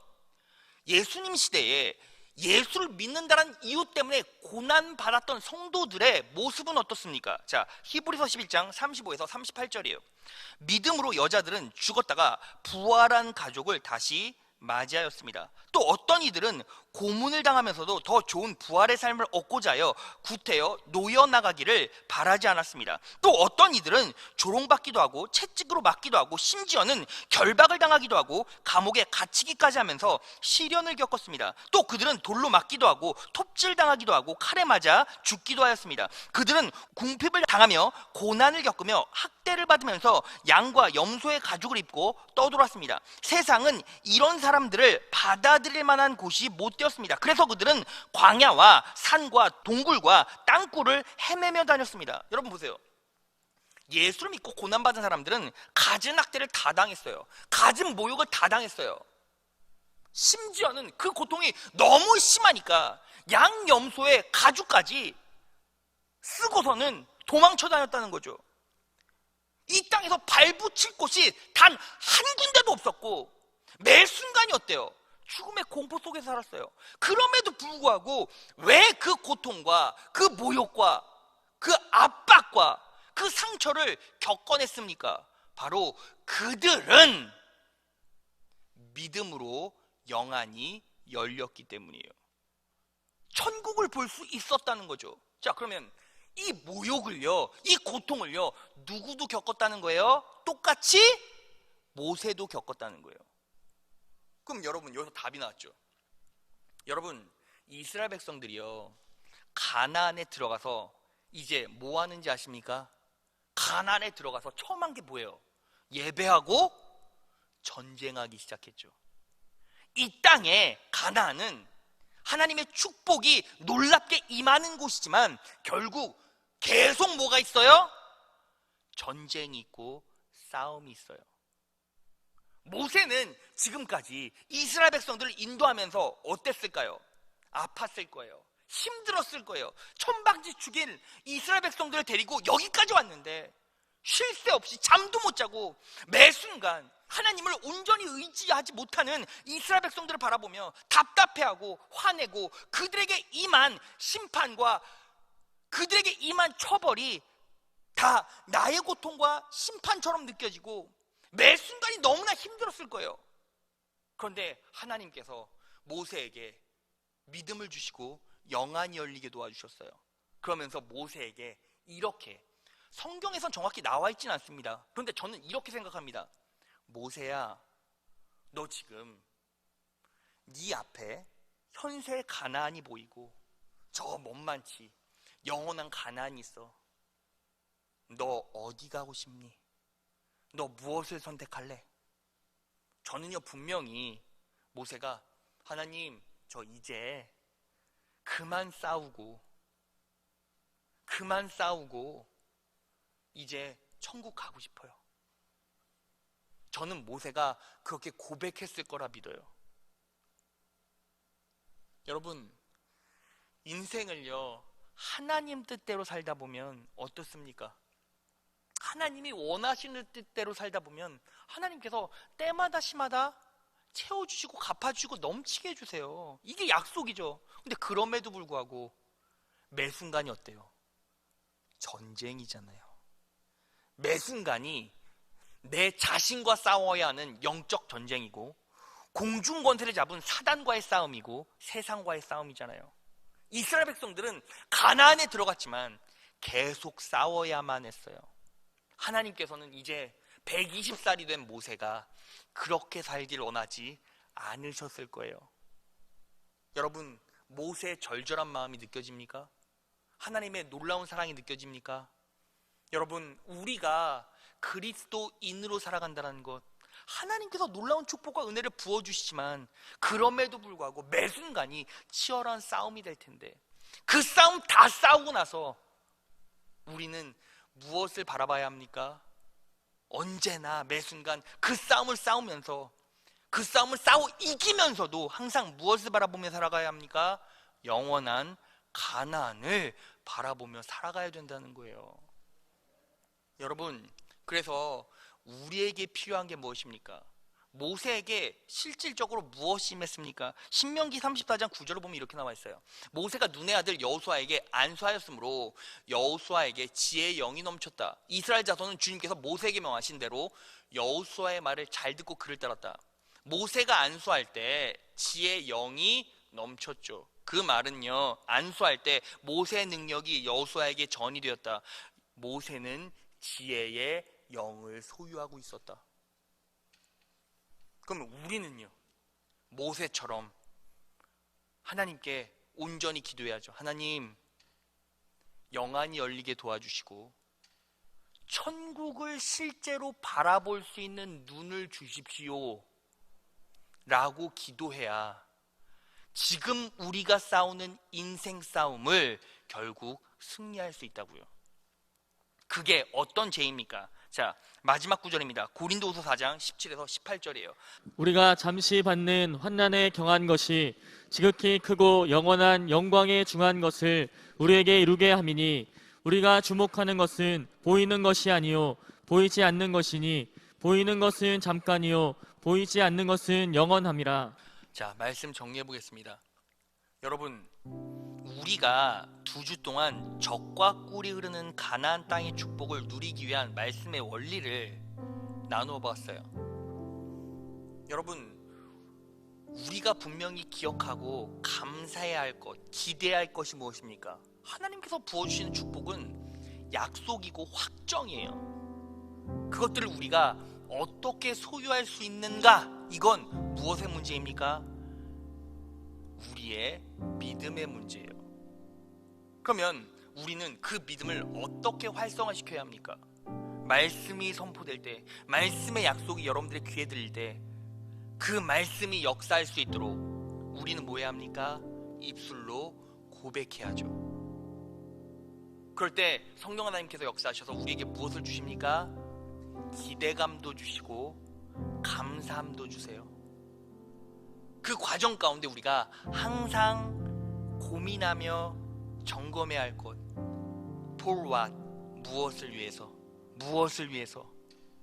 예수님 시대에 예수를 믿는다는 이유 때문에 고난받았던 성도들의 모습은 어떻습니까? 자, 히브리서 11장 35에서 38절이에요. 믿음으로 여자들은 죽었다가 부활한 가족을 다시 맞이하였습니다. 또 어떤 이들은 고문을 당하면서도 더 좋은 부활의 삶을 얻고자 하여 구태여 놓여나가기를 바라지 않았습니다. 또 어떤 이들은 조롱받기도 하고 채찍으로 맞기도 하고 심지어는 결박을 당하기도 하고 감옥에 갇히기까지 하면서 시련을 겪었습니다. 또 그들은 돌로 맞기도 하고 톱질당하기도 하고 칼에 맞아 죽기도 하였습니다. 그들은 궁핍을 당하며 고난을 겪으며 학대를 받으면서 양과 염소의 가죽을 입고 떠돌았습니다. 세상은 이런 사람들을 받아들일 만한 곳이 못 되었습니다. 그래서 그들은 광야와 산과 동굴과 땅굴을 헤매며 다녔습니다. 여러분 보세요. 예수를 믿고 고난받은 사람들은 갖은 학대를 다 당했어요. 갖은 모욕을 다 당했어요. 심지어는 그 고통이 너무 심하니까 양염소의 가죽까지 쓰고서는 도망쳐 다녔다는 거죠. 이 땅에서 발붙일 곳이 단 한 군데도 없었고 매 순간이 어때요? 죽음의 공포 속에서 살았어요. 그럼에도 불구하고 왜 그 고통과 그 모욕과 그 압박과 그 상처를 겪어냈습니까? 바로 그들은 믿음으로 영안이 열렸기 때문이에요. 천국을 볼 수 있었다는 거죠. 자, 그러면 이 모욕을요, 이 고통을요, 누구도 겪었다는 거예요? 똑같이 모세도 겪었다는 거예요. 그럼 여러분, 여기서 답이 나왔죠. 여러분, 이스라엘 백성들이요, 가나안에 들어가서 이제 뭐 하는지 아십니까? 가나안에 들어가서 처음 한 게 뭐예요? 예배하고 전쟁하기 시작했죠. 이 땅에 가나안은 하나님의 축복이 놀랍게 임하는 곳이지만 결국 계속 뭐가 있어요? 전쟁이 있고 싸움이 있어요. 모세는 지금까지 이스라엘 백성들을 인도하면서 어땠을까요? 아팠을 거예요. 힘들었을 거예요. 천방지 죽일 이스라엘 백성들을 데리고 여기까지 왔는데 쉴 새 없이 잠도 못 자고 매 순간 하나님을 온전히 의지하지 못하는 이스라엘 백성들을 바라보며 답답해하고 화내고 그들에게 임한 심판과 그들에게 임한 처벌이 다 나의 고통과 심판처럼 느껴지고 매 순간이 너무나 힘들었을 거예요. 그런데 하나님께서 모세에게 믿음을 주시고 영안이 열리게 도와주셨어요. 그러면서 모세에게 이렇게, 성경에선 정확히 나와 있지는 않습니다. 그런데 저는 이렇게 생각합니다. 모세야, 너 지금 네 앞에 현세 가나안이 보이고 저 먼만치 영원한 가나안이 있어. 너 어디 가고 싶니? 너 무엇을 선택할래? 저는요, 분명히 모세가 하나님, 저 이제 그만 싸우고 이제 천국 가고 싶어요. 저는 모세가 그렇게 고백했을 거라 믿어요. 여러분, 인생을요, 하나님 뜻대로 살다 보면 어떻습니까? 하나님이 원하시는 뜻대로 살다 보면 하나님께서 때마다 시마다 채워주시고 갚아주시고 넘치게 해주세요. 이게 약속이죠. 근데 그럼에도 불구하고 매 순간이 어때요? 전쟁이잖아요. 매 순간이 내 자신과 싸워야 하는 영적 전쟁이고 공중 권세를 잡은 사단과의 싸움이고 세상과의 싸움이잖아요. 이스라엘 백성들은 가나안에 들어갔지만 계속 싸워야만 했어요. 하나님께서는 이제 120살이 된 모세가 그렇게 살길 원하지 않으셨을 거예요. 여러분, 모세의 절절한 마음이 느껴집니까? 하나님의 놀라운 사랑이 느껴집니까? 여러분, 우리가 그리스도인으로 살아간다는 것, 하나님께서 놀라운 축복과 은혜를 부어주시지만 그럼에도 불구하고 매 순간이 치열한 싸움이 될 텐데 그 싸움 다 싸우고 나서 우리는 무엇을 바라봐야 합니까? 언제나 매 순간 그 싸움을 싸우면서 그 싸움을 싸워 이기면서도 항상 무엇을 바라보며 살아가야 합니까? 영원한 가나안을 바라보며 살아가야 된다는 거예요. 여러분, 그래서 우리에게 필요한 게 무엇입니까? 모세에게 실질적으로 무엇이 임했습니까? 신명기 34장 9절을 보면 이렇게 나와 있어요. 모세가 눈의 아들 여호수아에게 안수하였으므로 여호수아에게 지혜의 영이 넘쳤다. 이스라엘 자손은 주님께서 모세에게 명하신 대로 여호수아의 말을 잘 듣고 그를 따랐다. 모세가 안수할 때 지혜의 영이 넘쳤죠. 그 말은요, 안수할 때 모세의 능력이 여호수아에게 전이 되었다. 모세는 지혜의 영을 소유하고 있었다. 그러면 우리는요, 모세처럼 하나님께 온전히 기도해야죠. 하나님, 영안이 열리게 도와주시고 천국을 실제로 바라볼 수 있는 눈을 주십시오 라고 기도해야 지금 우리가 싸우는 인생 싸움을 결국 승리할 수 있다고요. 그게 어떤 죄입니까? 자, 마지막 구절입니다. 고린도후서 4장 17에서 18절이에요. 우리가 잠시 받는 환난에 경한 것이 지극히 크고 영원한 영광에 중한 것을 우리에게 이루게 함이니 우리가 주목하는 것은 보이는 것이 아니요 보이지 않는 것이니 보이는 것은 잠깐이요 보이지 않는 것은 영원함이라. 자, 말씀 정리해 보겠습니다. 여러분, 우리가 2주 동안 젖과 꿀이 흐르는 가나안 땅의 축복을 누리기 위한 말씀의 원리를 나누어 봤어요. 여러분, 우리가 분명히 기억하고 감사해야 할 것, 기대해야 할 것이 무엇입니까? 하나님께서 부어주시는 축복은 약속이고 확정이에요. 그것들을 우리가 어떻게 소유할 수 있는가? 이건 무엇의 문제입니까? 우리의 믿음의 문제예요. 그러면 우리는 그 믿음을 어떻게 활성화시켜야 합니까? 말씀이 선포될 때, 말씀의 약속이 여러분들의 귀에 들릴 때 그 말씀이 역사할 수 있도록 우리는 뭐 해야 합니까? 입술로 고백해야죠. 그럴 때 성령 하나님께서 역사하셔서 우리에게 무엇을 주십니까? 기대감도 주시고 감사함도 주세요. 그 과정 가운데 우리가 항상 고민하며 점검해야 할 것, for what, 무엇을 위해서, 무엇을 위해서.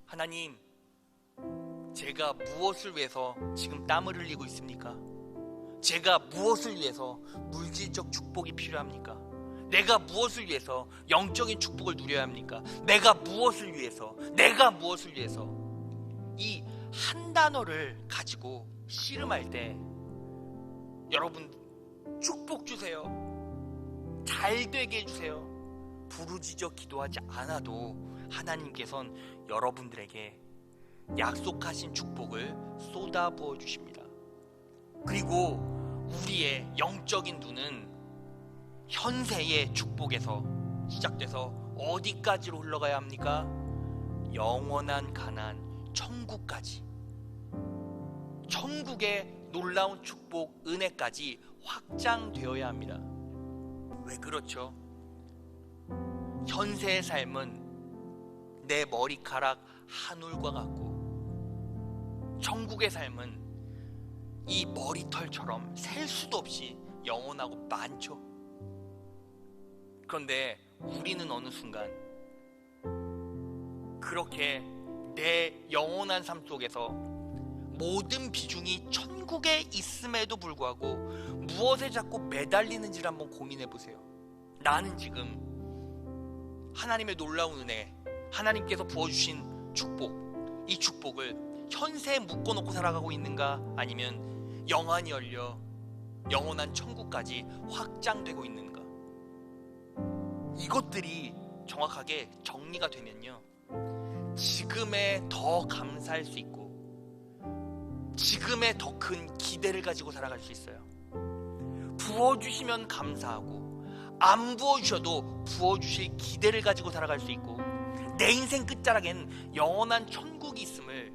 하나님, 제가 무엇을 위해서 지금 땀을 흘리고 있습니까? 제가 무엇을 위해서 물질적 축복이 필요합니까? 내가 무엇을 위해서 영적인 축복을 누려야 합니까? 내가 무엇을 위해서, 내가 무엇을 위해서. 이 한 단어를 가지고 씨름할 때 여러분 축복 주세요, 잘 되게 해주세요, 부르짖어 기도하지 않아도 하나님께서는 여러분들에게 약속하신 축복을 쏟아부어 주십니다. 그리고 우리의 영적인 눈은 현세의 축복에서 시작돼서 어디까지로 흘러가야 합니까? 영원한 가나안 천국까지, 천국의 놀라운 축복 은혜까지 확장되어야 합니다. 왜 그렇죠? 현세의 삶은 내 머리카락 한 올과 같고 천국의 삶은 이 머리털처럼 셀 수도 없이 영원하고 많죠. 그런데 우리는 어느 순간 그렇게 내 영원한 삶 속에서 모든 비중이 천국에 있음에도 불구하고 무엇에 자꾸 매달리는지를 한번 고민해 보세요. 나는 지금 하나님의 놀라운 은혜, 하나님께서 부어주신 축복, 이 축복을 현세에 묶어놓고 살아가고 있는가? 아니면 영안이 열려 영원한 천국까지 확장되고 있는가? 이것들이 정확하게 정리가 되면요, 지금에 더 감사할 수 있고 지금에 더 큰 기대를 가지고 살아갈 수 있어요. 부어주시면 감사하고 안 부어주셔도 부어주실 기대를 가지고 살아갈 수 있고 내 인생 끝자락엔 영원한 천국이 있음을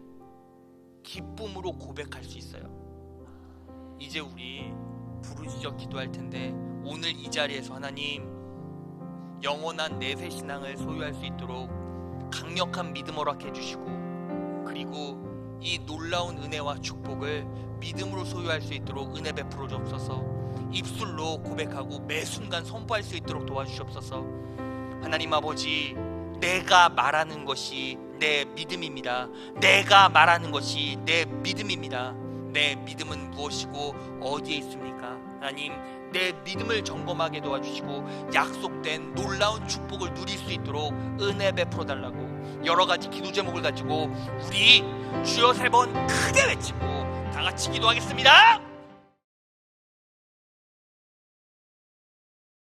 기쁨으로 고백할 수 있어요. 이제 우리 부르짖어 기도할 텐데 오늘 이 자리에서 하나님, 영원한 내세 신앙을 소유할 수 있도록 강력한 믿음 허락해 주시고, 그리고 이 놀라운 은혜와 축복을 믿음으로 소유할 수 있도록 은혜 베풀어 주옵소서. 입술로 고백하고 매 순간 선포할 수 있도록 도와주시옵소서. 하나님 아버지, 내가 말하는 것이 내 믿음입니다. 내가 말하는 것이 내 믿음입니다. 내 믿음은 무엇이고 어디에 있습니까? 하나님, 내 믿음을 점검하게 도와주시고 약속된 놀라운 축복을 누릴 수 있도록 은혜 베풀어 달라고 여러 가지 기도 제목을 가지고 우리 주여 3번 크게 외치고 다 같이 기도하겠습니다.